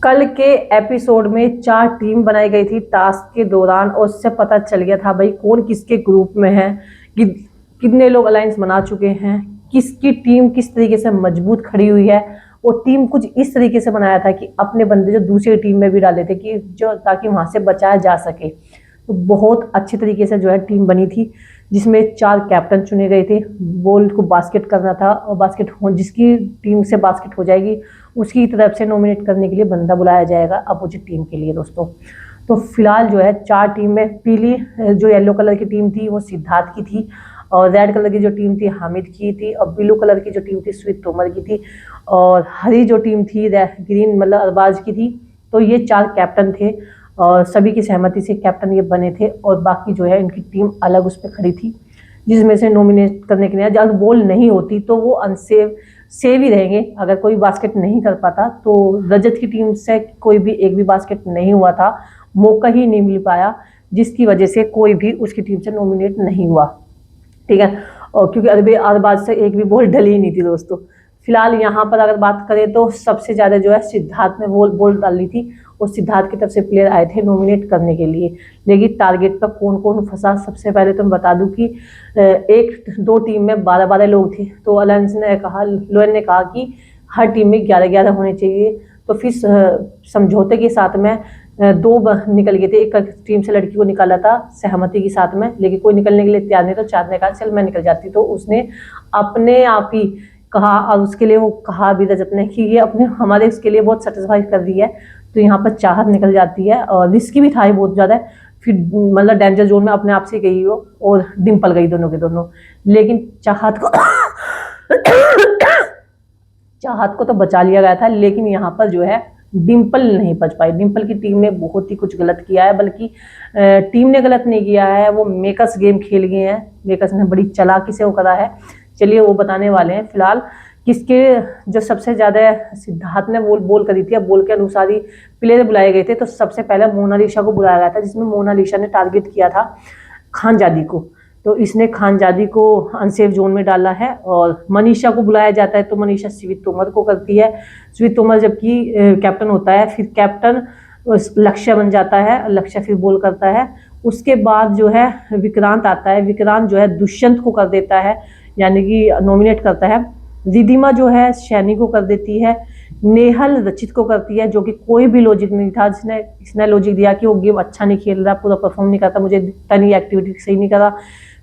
कल के एपिसोड में 4 टीम बनाई गई थी टास्क के दौरान और उससे पता चल गया था भाई कौन किसके ग्रुप में है, कि कितने लोग अलायंस बना चुके हैं, किसकी टीम किस तरीके से मजबूत खड़ी हुई है। वो टीम कुछ इस तरीके से बनाया था कि अपने बंदे जो दूसरी टीम में भी डाले थे कि जो ताकि वहां से बचाया जा सके। तो बहुत अच्छी तरीके से जो है टीम बनी थी, जिसमें 4 कैप्टन चुने गए थे। बॉल को बास्केट करना था और बास्केट जिसकी टीम से बास्केट हो जाएगी उसकी तरफ से नॉमिनेट करने के लिए बंदा बुलाया जाएगा अपोजिट टीम के लिए दोस्तों। तो फिलहाल जो है 4 टीम में पीली जो येलो कलर की टीम थी वो सिद्धार्थ की थी, और रेड कलर की जो टीम थी हामिद की थी, और ब्लू कलर की जो टीम थी स्वीट तोमर की थी, और हरी जो टीम थी ग्रीन मतलब अरबाज की थी। तो ये 4 कैप्टन थे और सभी की सहमति से कैप्टन ये बने थे, और बाकी जो है इनकी टीम अलग उस पर खड़ी थी, जिसमें से नॉमिनेट करने के लिए अगर बॉल नहीं होती तो वो अनसेव सेव ही रहेंगे। अगर कोई बास्केट नहीं कर पाता तो रजत की टीम से कोई भी एक भी बास्केट नहीं हुआ था, मौका ही नहीं मिल पाया, जिसकी वजह से कोई भी उसकी टीम से नॉमिनेट नहीं हुआ। ठीक है, और क्योंकि अरबी आरबाज से एक भी बॉल डली ही नहीं थी दोस्तों। फिलहाल यहाँ पर अगर बात करें तो सबसे ज़्यादा जो है सिद्धार्थ ने बॉल डाली थी, और सिद्धार्थ की तरफ से प्लेयर आए थे नॉमिनेट करने के लिए। लेकिन टारगेट पर कौन कौन फंसा, सबसे पहले तो मैं बता दूं कि 1-2 टीम में 12-12 लोग थे। तो अलायंस ने कहा, लोयन ने कहा कि हर टीम में 11-11 होने चाहिए। तो फिर समझौते के साथ में 2 निकल गए थे। एक टीम से लड़की को निकाला था सहमति के साथ में, लेकिन कोई निकलने के लिए तैयार नहीं, तो 4 ने कहा चल मैं निकल जाती। तो उसने अपने आप ही कहा, और उसके लिए वो कहा भी रजत ने कि ये अपने हमारे उसके लिए बहुत सेटिस्फाई कर रही है। तो यहाँ पर चाहत निकल जाती है, और रिस्की भी था ही बहुत ज़्यादा। फिर मतलब डेंजर जोन में अपने आप से गई वो, और डिम्पल गई दोनों के दोनों। लेकिन चाहत को चाहत को तो बचा लिया गया था, लेकिन यहाँ पर जो है डिम्पल नहीं बच पाई। डिम्पल की टीम ने बहुत ही कुछ गलत किया है, बल्कि टीम ने गलत नहीं किया है, वो मेकर्स गेम खेल गए हैं। मेकर्स ने बड़ी चालाकी से वो करा है, चलिए वो बताने वाले हैं। फिलहाल किसके जो सबसे ज़्यादा सिद्धार्थ ने बोल करी थी, अब बोल के अनुसार ही प्लेयर बुलाए गए थे। तो सबसे पहले मोनालिसा को बुलाया गया था, जिसमें मोनालिसा ने टारगेट किया था खानजादी को। तो इसने खानजादी को अनसेफ जोन में डाला है। और मनीषा को बुलाया जाता है, तो मनीषा स्वीट तोमर को करती है। स्वीट तोमर जबकि कैप्टन होता है, फिर कैप्टन लक्ष्य बन जाता है, लक्ष्य फिर बोल करता है। उसके बाद जो है विक्रांत आता है, विक्रांत जो है दुष्यंत को कर देता है, यानी कि नॉमिनेट करता है। रिधिमा जो है शैनी को कर देती है। नेहल रचित को करती है, जो कि कोई भी लॉजिक नहीं था। इसने लॉजिक दिया कि वो गेम अच्छा नहीं खेल रहा, पूरा परफॉर्म नहीं करता, मुझे तनी एक्टिविटी सही नहीं करा,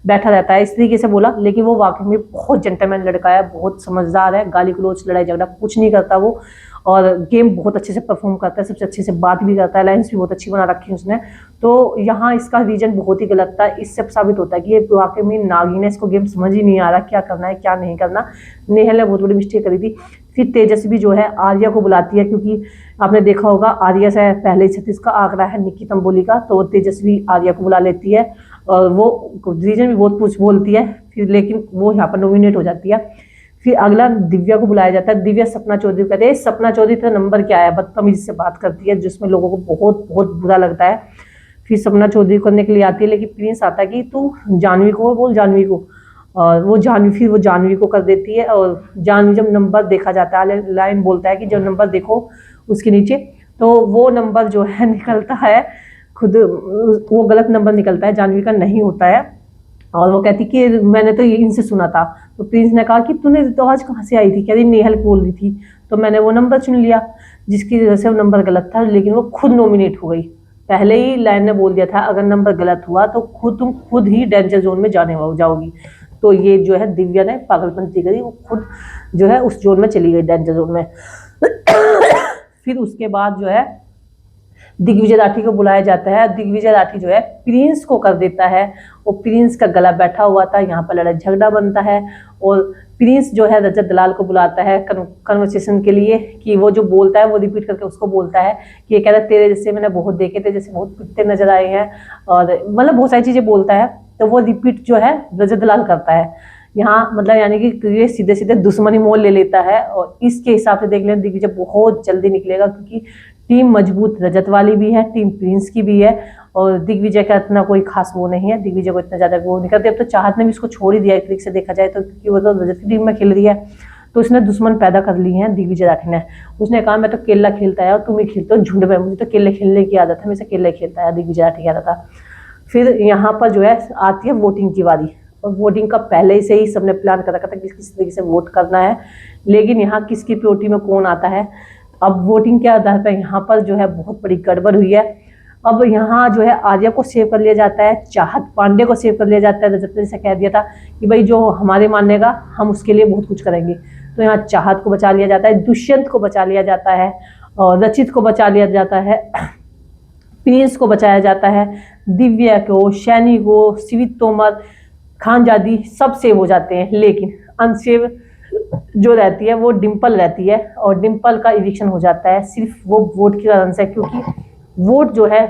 बैठा रहता है, इस तरीके से बोला। लेकिन वो वाकई में बहुत जेंटलमैन लड़का है, बहुत समझदार है, गाली गलौज लड़ाई झगड़ा कुछ नहीं करता वो, और गेम बहुत अच्छे से परफॉर्म करता है, सबसे अच्छे से बात भी करता है, लाइन्स भी बहुत अच्छी बना रखी है उसने। तो यहाँ इसका रीजन बहुत ही गलत था। इससे साबित होता है कि ये वाकई में नागिन है, इसको गेम समझ ही नहीं आ रहा क्या करना है क्या नहीं करना। नेहल ने बहुत बड़ी मिस्टेक करी थी। फिर तेजस्वी जो है आर्या को बुलाती है, क्योंकि आपने देखा होगा आर्या से पहले ही 36 का आंकड़ा है निक्की तंबोली का, तो तेजस्वी आर्या को बुला लेती है, और वो रीजन भी बहुत कुछ बोलती है फिर, लेकिन वो यहाँ पर नॉमिनेट हो जाती है। फिर अगला दिव्या को बुलाया जाता है। दिव्या सपना चौधरी कहते हैं, सपना चौधरी का नंबर क्या है, बदतमीजी से बात करती है, जिसमें लोगों को बहुत बहुत बुरा लगता है। फिर सपना चौधरी करने के लिए आती है, लेकिन प्रिंस आता है कि तू जानवी को बोल, जानवी को, और वो जानवी को कर देती है। और जानवी जब नंबर देखा जाता है, लाइन बोलता है कि जब नंबर देखो उसके नीचे, तो वो नंबर जो है निकलता है खुद, वो गलत नंबर निकलता है, जानवी का नहीं होता है। और वो कहती कि मैंने तो ये इनसे सुना था। तो प्रिंस ने कहा कि तूने तो आज कहाँ से आई थी, कह रही नेहल बोल रही थी, तो मैंने वो नंबर चुन लिया, जिसकी वजह से वो नंबर गलत था, लेकिन वो खुद नॉमिनेट हो गई। पहले ही लाइन ने बोल दिया था अगर नंबर गलत हुआ तो तुम खुद ही डेंजर जोन में जाओगी। तो ये जो है दिव्या ने पागलपंती करी, वो खुद जो है उस जोन में चली गई, डेंजर जोन में। फिर उसके बाद जो है दिग्विजय राठी को बुलाया जाता है। दिग्विजय राठी जो है प्रिंस को कर देता है, और प्रिंस का गला बैठा हुआ था, यहाँ पर लड़ाई झगड़ा बनता है। और प्रिंस जो है रजत दलाल को बुलाता है कन्वर्सेशन के लिए, कि वो जो बोलता है वो रिपीट करके उसको बोलता है कि ये कह रहा है तेरे जैसे मैंने बहुत देखे थे, जैसे बहुत पिटते नजर आए हैं, और मतलब बहुत सारी चीजें बोलता है। तो वो रिपीट जो है रजत दलाल करता है यहाँ, मतलब यानी कि ये सीधे सीधे दुश्मनी मोल ले लेता है। और इसके हिसाब से देख लें दिग्विजय बहुत जल्दी निकलेगा, क्योंकि टीम मजबूत रजत वाली भी है, टीम प्रिंस की भी है, और दिग्विजय का इतना कोई खास वो नहीं है, दिग्विजय को इतना ज्यादा वो नहीं करते। अब तो चाहत ने भी इसको छोड़ ही दिया एक तरीके से देखा जाए तो, क्योंकि वो तो रजत की टीम में खेल रही है। तो उसने दुश्मन पैदा कर ली हैं दिग्विजय राठी ने। उसने कहा मैं तो केला खेलता है और तुम ही खेलते हो झुंड में, मुझे तो केले खेलने की आदत है, मैं से केले खेलता है, दिग्विजय राठी कहता था। फिर यहाँ पर जो है आती है वोटिंग की बारी, और वोटिंग का पहले से ही सबने प्लान कर रखा था किस किस तरीके से वोट करना है, लेकिन यहाँ किसकी प्योरिटी में कौन आता है। अब वोटिंग के आधार पर यहाँ पर जो है बहुत बड़ी गड़बड़ हुई है। अब यहाँ जो है आर्या को सेव कर लिया जाता है, चाहत पांडे को सेव कर लिया जाता है। रजत ने से कह दिया था कि भाई जो हमारे मानेगा हम उसके लिए बहुत कुछ करेंगे, तो यहाँ चाहत को बचा लिया जाता है, दुष्यंत को बचा लिया जाता है, और रचित को बचा लिया जाता है, प्रिंस को बचाया जाता है, दिव्या को, शैनी को, शिवित तोमर, खानजादी सब सेव हो जाते हैं। लेकिन अनसेव जो रहती है वो डिम्पल रहती है, और डिम्पल का इविक्शन हो जाता है सिर्फ वो वोट के कारण से, क्योंकि वोट जो है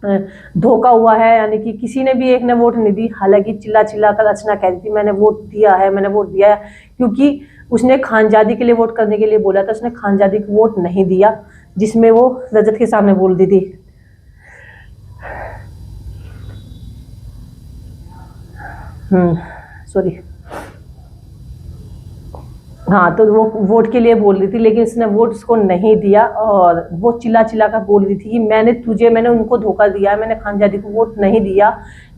धोखा हुआ है, यानी कि किसी ने भी एक ने वोट नहीं दी। हालांकि चिल्ला चिल्ला कर अर्चना कह रही थी मैंने वोट दिया है, मैंने वोट दिया है, क्योंकि उसने खानजादी के लिए वोट करने के लिए बोला था, उसने खानजादी को वोट नहीं दिया, जिसमें वो रजत के सामने बोल दी थी। सॉरी, हाँ, तो वो वोट के लिए बोल रही थी, लेकिन उसने वोट उसको नहीं दिया, और वो चिल्ला चिल्ला कर बोल रही थी कि मैंने उनको धोखा दिया है, मैंने खानजादी को वोट नहीं दिया,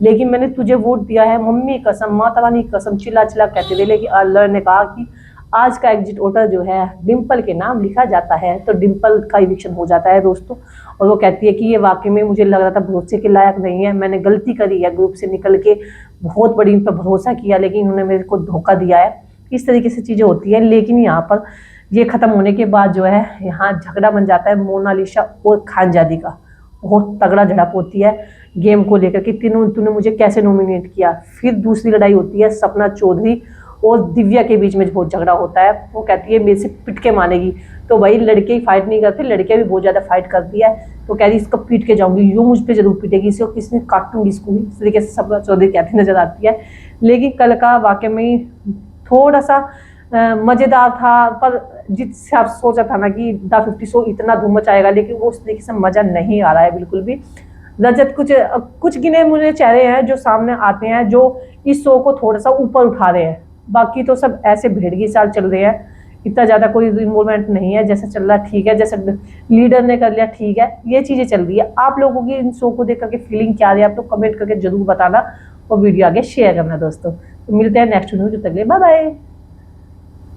लेकिन मैंने तुझे वोट दिया है, मम्मी कसम, माता रानी कसम, चिल्ला चिल्ला कहते थे। लेकिन अल्लाह ने कहा कि आज का एग्जिट वोटर जो है डिम्पल के नाम लिखा जाता है, तो डिम्पल का इविक्शन हो जाता है दोस्तों। और वो कहती है कि ये वाकई में मुझे लग रहा था भरोसे के लायक नहीं है, मैंने गलती करी है, ग्रुप से निकल के बहुत बड़ी इन पर भरोसा किया, लेकिन इन्होंने मेरे को धोखा दिया है। इस तरीके से चीज़ें होती है। लेकिन यहाँ पर ये ख़त्म होने के बाद जो है यहाँ झगड़ा बन जाता है मोनालिसा और खानजादी का, बहुत तगड़ा झड़प होती है गेम को लेकर कि तूने मुझे कैसे नॉमिनेट किया। फिर दूसरी लड़ाई होती है सपना चौधरी और दिव्या के बीच में बहुत झगड़ा होता है। वो कहती है मेरे से पिट के मानेगी, तो भाई लड़के ही फाइट नहीं करते, लड़कियां भी बहुत ज़्यादा फाइट करती है। तो कह रही इसको पीट के जाऊंगी, यूँ मुझ पर जरूर पीटेगी, इसको किसने काटूंगी इसको, इस तरीके से सपना चौधरी कहती नजर आती है। लेकिन कल का वाकई में थोड़ा सा मज़ेदार था, पर जिस हिसाब से सोचा था ना कि द 50 शो इतना धूम मचाएगा, लेकिन वो उस तरीके से मज़ा नहीं आ रहा है बिल्कुल भी। रजत कुछ गिने मुझे चेहरे हैं जो सामने आते हैं जो इस शो को थोड़ा सा ऊपर उठा रहे हैं, बाकी तो सब ऐसे भेड़गी साल चल रहे हैं, इतना ज़्यादा कोई इन्वॉल्वमेंट नहीं है। जैसा चल रहा ठीक है, जैसे लीडर ने कर लिया ठीक है, ये चीज़ें चल रही है। आप लोगों की इन शो को देख करके फीलिंग क्या रही है, आप लोग कमेंट करके जरूर बताना और वीडियो आगे शेयर करना दोस्तों। तो मिलते हैं नेक्स्ट वीडियो, तक बाय बाय।